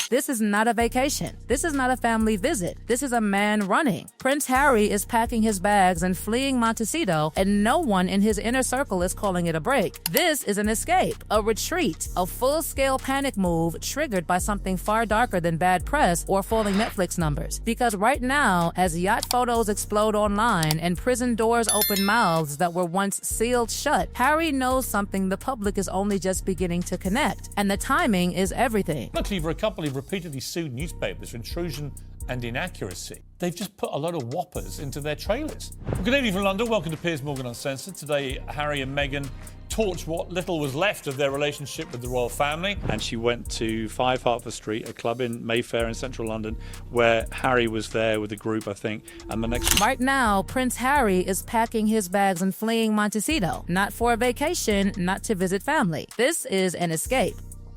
This is not a vacation. This is not a family visit. This is a man running. Prince Harry is packing his bags and fleeing Montecito, and no one in his inner circle is calling it a break. This is an escape, a retreat, a full-scale panic move triggered by something far darker than bad press or falling Netflix numbers. Because right now, as yacht photos explode online and prison doors open mouths that were once sealed shut, Harry knows something the public is only just beginning to connect, and the timing is everything. Luckily for a couple who've repeatedly sued newspapers for intrusion and inaccuracy, they've just put a load of whoppers into their trailers. Good evening from London. Welcome to Piers Morgan Uncensored. Today, Harry and Meghan torched what little was left of their relationship with the royal family. And she went to 5 Hertford Street, a club in Mayfair in central London, where Harry was there with a group, I think, and the next... Right now, Prince Harry is packing his bags and fleeing Montecito. Not for a vacation, not to visit family. This is an escape.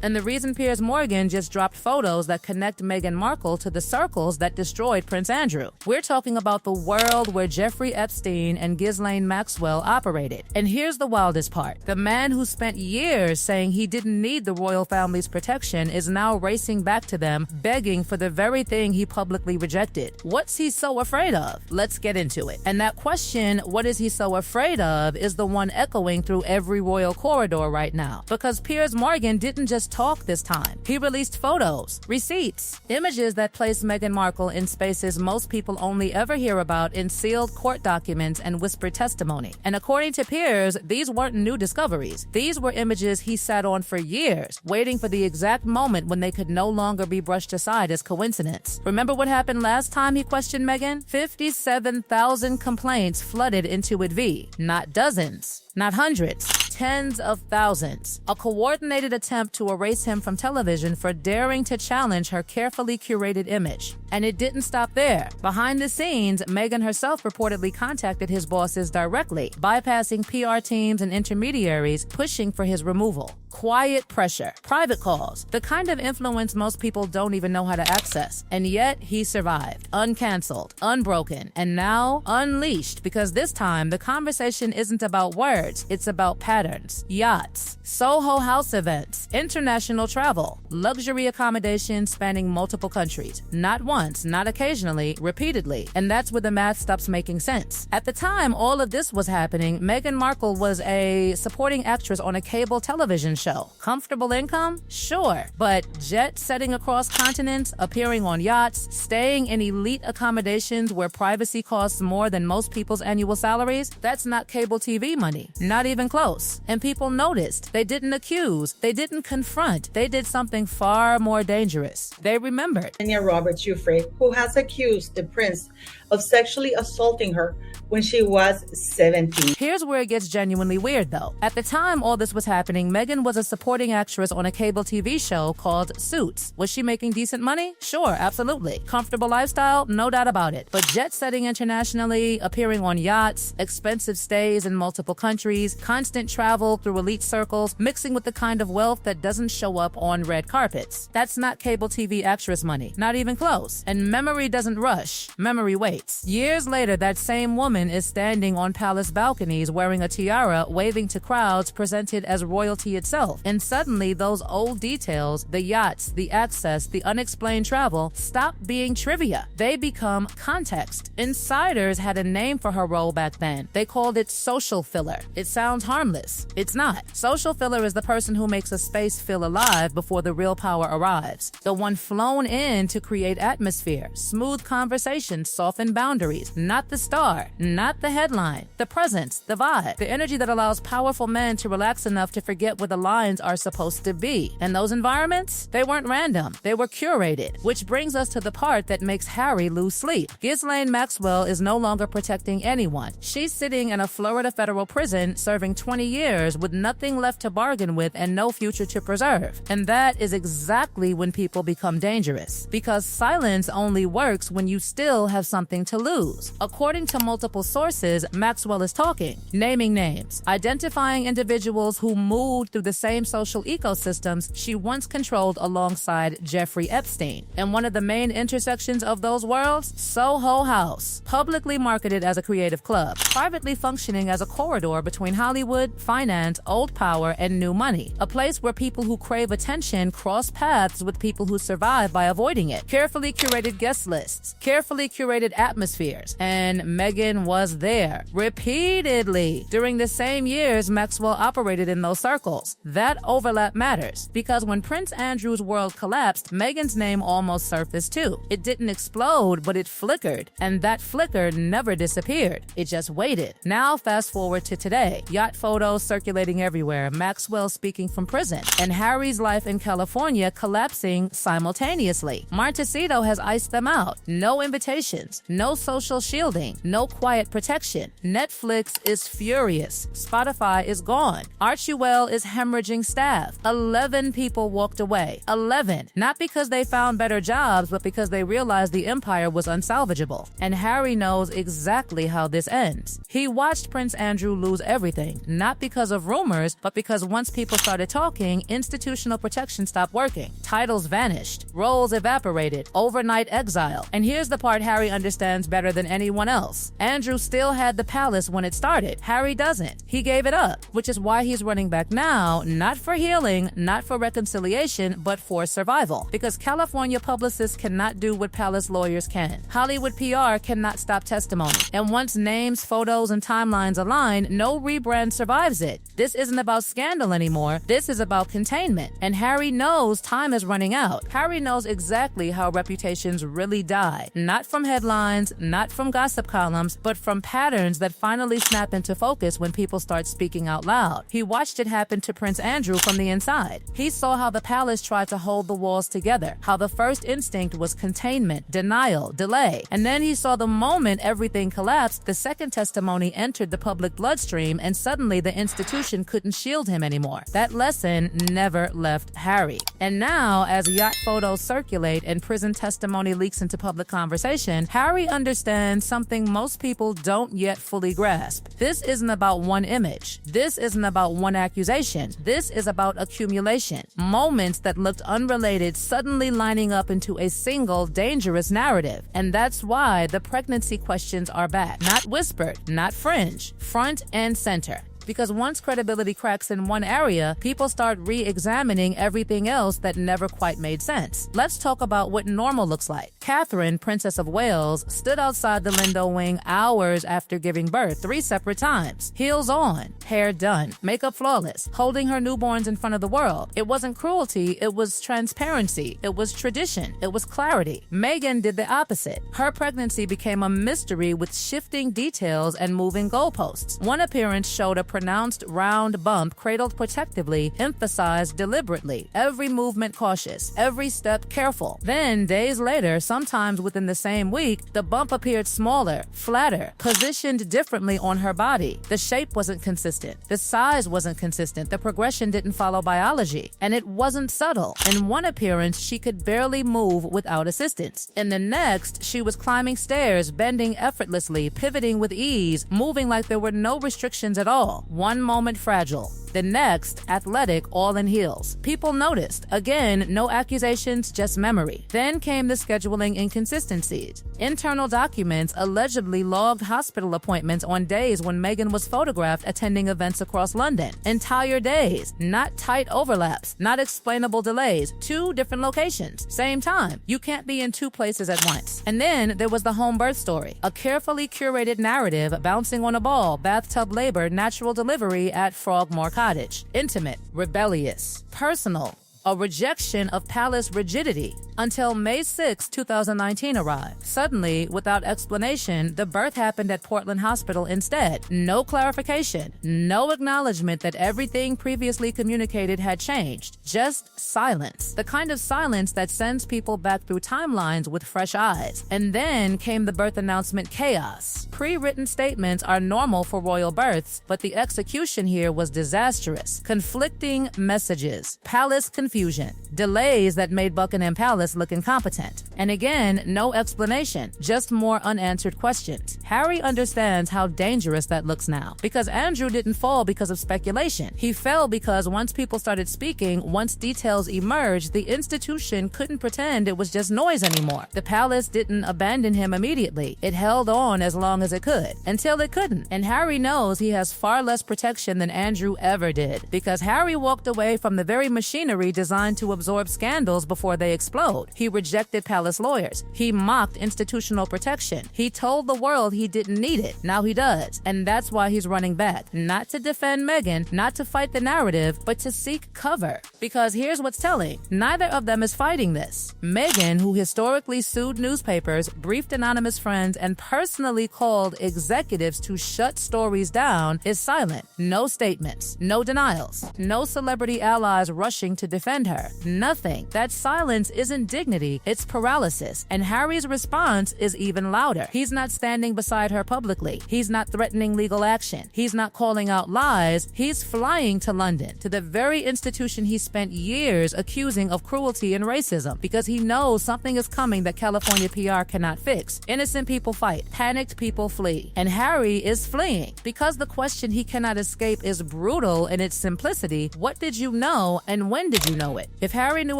And the reason Piers Morgan just dropped photos that connect Meghan Markle to the circles that destroyed Prince Andrew. We're talking about the world where Jeffrey Epstein and Ghislaine Maxwell operated. And here's the wildest part. The man who spent years saying he didn't need the royal family's protection is now racing back to them, begging for the very thing he publicly rejected. What's he so afraid of? Let's get into it. And that question, what is he so afraid of, is the one echoing through every royal corridor right now. Because Piers Morgan didn't just talk this time. He released photos, receipts, images that place Meghan Markle in spaces most people only ever hear about in sealed court documents and whispered testimony. And according to Piers, these weren't new discoveries. These were images he sat on for years, waiting for the exact moment when they could no longer be brushed aside as coincidence. Remember what happened last time he questioned Meghan? 57,000 complaints flooded into it. Not dozens, not hundreds, tens of thousands. A coordinated attempt to erase him from television for daring to challenge her carefully curated image. And it didn't stop there. Behind the scenes, Meghan herself reportedly contacted his bosses directly, bypassing PR teams and intermediaries, pushing for his removal. Quiet pressure, private calls, the kind of influence most people don't even know how to access. And yet, he survived, uncanceled, unbroken, and now unleashed, because this time the conversation isn't about words, it's about patterns, yachts, Soho House events, international travel, luxury accommodations spanning multiple countries. Not once, not occasionally, repeatedly. And that's where the math stops making sense. At the time all of this was happening, Meghan Markle was a supporting actress on a cable television show. Comfortable income? Sure. But jet-setting across continents, appearing on yachts, staying in elite accommodations where privacy costs more than most people's annual salaries? That's not cable TV money. Not even close. And people noticed. They didn't accuse. They didn't confront. They did something far more dangerous. They remembered. Robert Jeffrey, who has accused the prince of sexually assaulting her when she was 17. Here's where it gets genuinely weird, though. At the time all this was happening, Meghan was a supporting actress on a cable TV show called Suits. Was she making decent money? Sure, absolutely. Comfortable lifestyle? No doubt about it. But jet-setting internationally, appearing on yachts, expensive stays in multiple countries, constant travel through elite circles, mixing with the kind of wealth that doesn't show up on red carpets. That's not cable TV actress money. Not even close. And memory doesn't rush. Memory waits. Years later, that same woman is standing on palace balconies wearing a tiara, waving to crowds presented as royalty itself. And suddenly, those old details, the yachts, the access, the unexplained travel, stop being trivia. They become context. Insiders had a name for her role back then. They called it social filler. It sounds harmless. It's not. Social filler is the person who makes a space feel alive before the real power arrives. The one flown in to create atmosphere, smooth conversation, soften boundaries. Not the star, not the headline, the presence, the vibe, the energy that allows powerful men to relax enough to forget where the lines are supposed to be. And those environments, they weren't random. They were curated. Which brings us to the part that makes Harry lose sleep. Ghislaine Maxwell is no longer protecting anyone. She's sitting in a Florida federal prison serving 20 years with nothing left to bargain with and no future to preserve. And that is exactly when people become dangerous. Because silence only works when you still have something to lose. According to multiple sources, Maxwell is talking, naming names, identifying individuals who moved through the same social ecosystems she once controlled alongside Jeffrey Epstein. And one of the main intersections of those worlds, Soho House, publicly marketed as a creative club, privately functioning as a corridor between between Hollywood, finance, old power, and new money. A place where people who crave attention cross paths with people who survive by avoiding it. Carefully curated guest lists, carefully curated atmospheres, and Meghan was there repeatedly. During the same years Maxwell operated in those circles. That overlap matters, because when Prince Andrew's world collapsed, Meghan's name almost surfaced too. It didn't explode, but it flickered, and that flicker never disappeared. It just waited. Now fast forward to today. Yacht photos circulating everywhere, Maxwell speaking from prison, and Harry's life in California collapsing simultaneously. Montecito has iced them out. No invitations, no social shielding, no quiet protection. Netflix is furious. Spotify is gone. Archewell is hemorrhaging staff. 11 people walked away. 11. Not because they found better jobs, but because they realized the empire was unsalvageable. And Harry knows exactly how this ends. He watched Prince Andrew lose everything, not because of rumors, but because once people started talking, institutional protection stopped working. Titles vanished. Roles evaporated. Overnight exile. And here's the part Harry understands better than anyone else. Andrew still had the palace when it started. Harry doesn't. He gave it up, which is why he's running back now, not for healing, not for reconciliation, but for survival. Because California publicists cannot do what palace lawyers can. Hollywood PR cannot stop testimony. And once names, photos, and timelines align, no rebrand survives it. This isn't about scandal anymore. This is about containment. And Harry knows time is running out. Harry knows exactly how reputations really die. Not from headlines, not from gossip columns, but from patterns that finally snap into focus when people start speaking out loud. He watched it happen to Prince Andrew from the inside. He saw how the palace tried to hold the walls together, how the first instinct was containment, denial, delay. And then he saw the moment everything collapsed, the second testimony entered the public bloodstream, and suddenly the institution couldn't shield him anymore. That lesson never left Harry. And now, as yacht photos circulate and prison testimony leaks into public conversation, Harry understands something most people don't yet fully grasp. This isn't about one image. This isn't about one accusation. This is about accumulation. Moments that looked unrelated suddenly lining up into a single dangerous narrative. And that's why the pregnancy questions are back. Not whispered, not fringe, front and center. Because once credibility cracks in one area, people start re-examining everything else that never quite made sense. Let's talk about what normal looks like. Catherine, Princess of Wales, stood outside the Lindo wing hours after giving birth 3 separate times. Heels on, hair done, makeup flawless, holding her newborns in front of the world. It wasn't cruelty, it was transparency, it was tradition, it was clarity. Meghan did the opposite. Her pregnancy became a mystery with shifting details and moving goalposts. One appearance showed a pronounced round bump cradled protectively, emphasized deliberately, every movement cautious, every step careful. Then, days later, sometimes within the same week, the bump appeared smaller, flatter, positioned differently on her body. The shape wasn't consistent. The size wasn't consistent. The progression didn't follow biology. And it wasn't subtle. In one appearance, she could barely move without assistance. In the next, she was climbing stairs, bending effortlessly, pivoting with ease, moving like there were no restrictions at all. One moment fragile, the next athletic, all in heels. People noticed. Again, no accusations, just memory. Then came the scheduling inconsistencies. Internal documents allegedly logged hospital appointments on days when Meghan was photographed attending events across London. Entire days, not tight overlaps, not explainable delays, 2 different locations, same time. You can't be in 2 places at once. And then there was the home birth story, a carefully curated narrative bouncing on a ball, bathtub labor, natural delivery at Frogmore Cottage. Intimate, rebellious, personal, a rejection of palace rigidity, until May 6, 2019 arrived. Suddenly, without explanation, the birth happened at Portland Hospital instead. No clarification, no acknowledgement that everything previously communicated had changed. Just silence. The kind of silence that sends people back through timelines with fresh eyes. And then came the birth announcement chaos. Pre-written statements are normal for royal births, but the execution here was disastrous. Conflicting messages, palace confusion, delays that made Buckingham Palace palace look incompetent. And again, no explanation, just more unanswered questions. Harry understands how dangerous that looks now, because Andrew didn't fall because of speculation. He fell because once people started speaking, once details emerged, the institution couldn't pretend it was just noise anymore. The palace didn't abandon him immediately. It held on as long as it could, until it couldn't. And Harry knows he has far less protection than Andrew ever did, because Harry walked away from the very machinery designed to absorb scandals before they explode. He rejected palace lawyers. He mocked institutional protection. He told the world he didn't need it. Now he does. And that's why he's running back. Not to defend Meghan, not to fight the narrative, but to seek cover. Because here's what's telling. Neither of them is fighting this. Meghan, who historically sued newspapers, briefed anonymous friends, and personally called executives to shut stories down, is silent. No statements, no denials, no celebrity allies rushing to defend her. Nothing. That silence isn't dignity, it's paralysis. And Harry's response is even louder. He's not standing beside her publicly. He's not threatening legal action. He's not calling out lies. He's flying to London, to the very institution he spent years accusing of cruelty and racism, because he knows something is coming that California PR cannot fix. Innocent people fight. Panicked people flee. And Harry is fleeing because the question he cannot escape is brutal in its simplicity. What did you know, and when did you know it? If Harry knew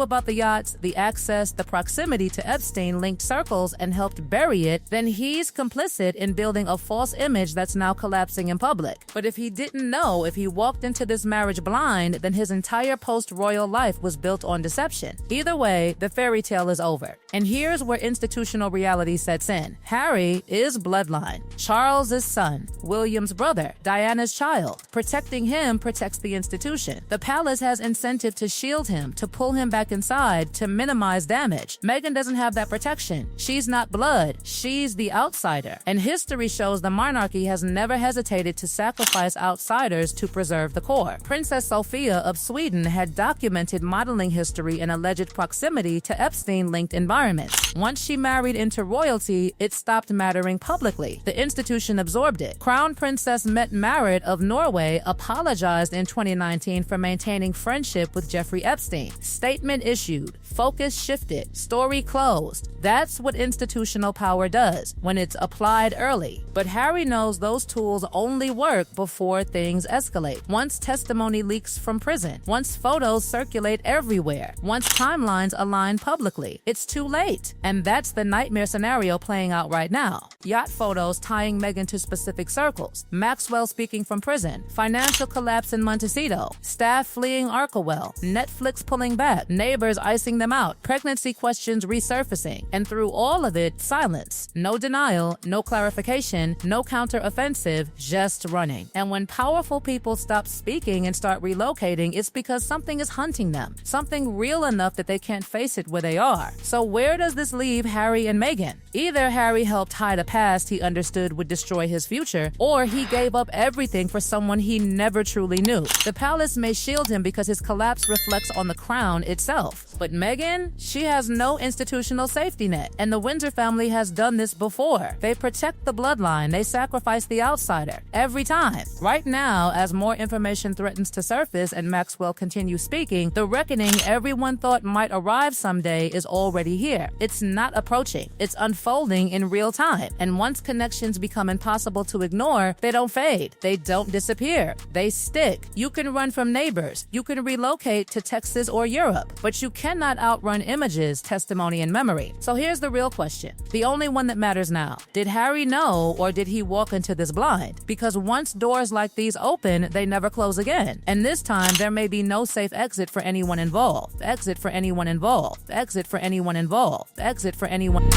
about the yachts, the access, the proximity to Epstein-linked circles and helped bury it, then he's complicit in building a false image that's now collapsing in public. But if he didn't know, if he walked into this marriage blind, then his entire post-royal life was built on deception. Either way, the fairy tale is over. And here's where institutional reality sets in. Harry is bloodline. Charles's son, William's brother, Diana's child. Protecting him protects the institution. The palace has incentive to shield him, to pull him back inside, to minimize damage. Meghan doesn't have that protection. She's not blood. She's the outsider. And history shows the monarchy has never hesitated to sacrifice outsiders to preserve the core. Princess Sophia of Sweden had documented modeling history in alleged proximity to Epstein-linked environments. Once she married into royalty, it stopped mattering publicly. The institution absorbed it. Crown Princess Mette Marit of Norway apologized in 2019 for maintaining friendship with Jeffrey Epstein. Statement issued. Focus shifted. Story closed. That's what institutional power does when it's applied early. But Harry knows those tools only work before things escalate. Once testimony leaks from prison, once photos circulate everywhere, once timelines align publicly, it's too late. And that's the nightmare scenario playing out right now. Yacht photos tying Meghan to specific circles, Maxwell speaking from prison, financial collapse in Montecito, staff fleeing Arkawell, Netflix pulling back, neighbors icing them out, pregnancy questions resurfacing, and through all of it, silence. No denial, no clarification, no counter-offensive, just running. And when powerful people stop speaking and start relocating, it's because something is hunting them, something real enough that they can't face it where they are. So where does this leave Harry and Meghan? Either Harry helped hide a past he understood would destroy his future, or he gave up everything for someone he never truly knew. The palace may shield him because his collapse reflects on the crown itself. But Meghan, she has no institutional safety net, and the Windsor family has done this before. They protect the bloodline, they sacrifice the outsider, every time. Right now, as more information threatens to surface and Maxwell continues speaking, the reckoning everyone thought might arrive someday is already here. It's not approaching, it's unfolding in real time. And once connections become impossible to ignore, they don't fade, they don't disappear, they stick. You can run from neighbors, you can relocate to Texas or Europe, but you cannot outrun images, testimony, and memory. So here's the real question, the only one that matters now. Did Harry know, or did he walk into this blind? Because once doors like these open, they never close again. And this time, there may be no safe exit for anyone involved. Exit for anyone involved. Exit for anyone involved. Exit for anyone.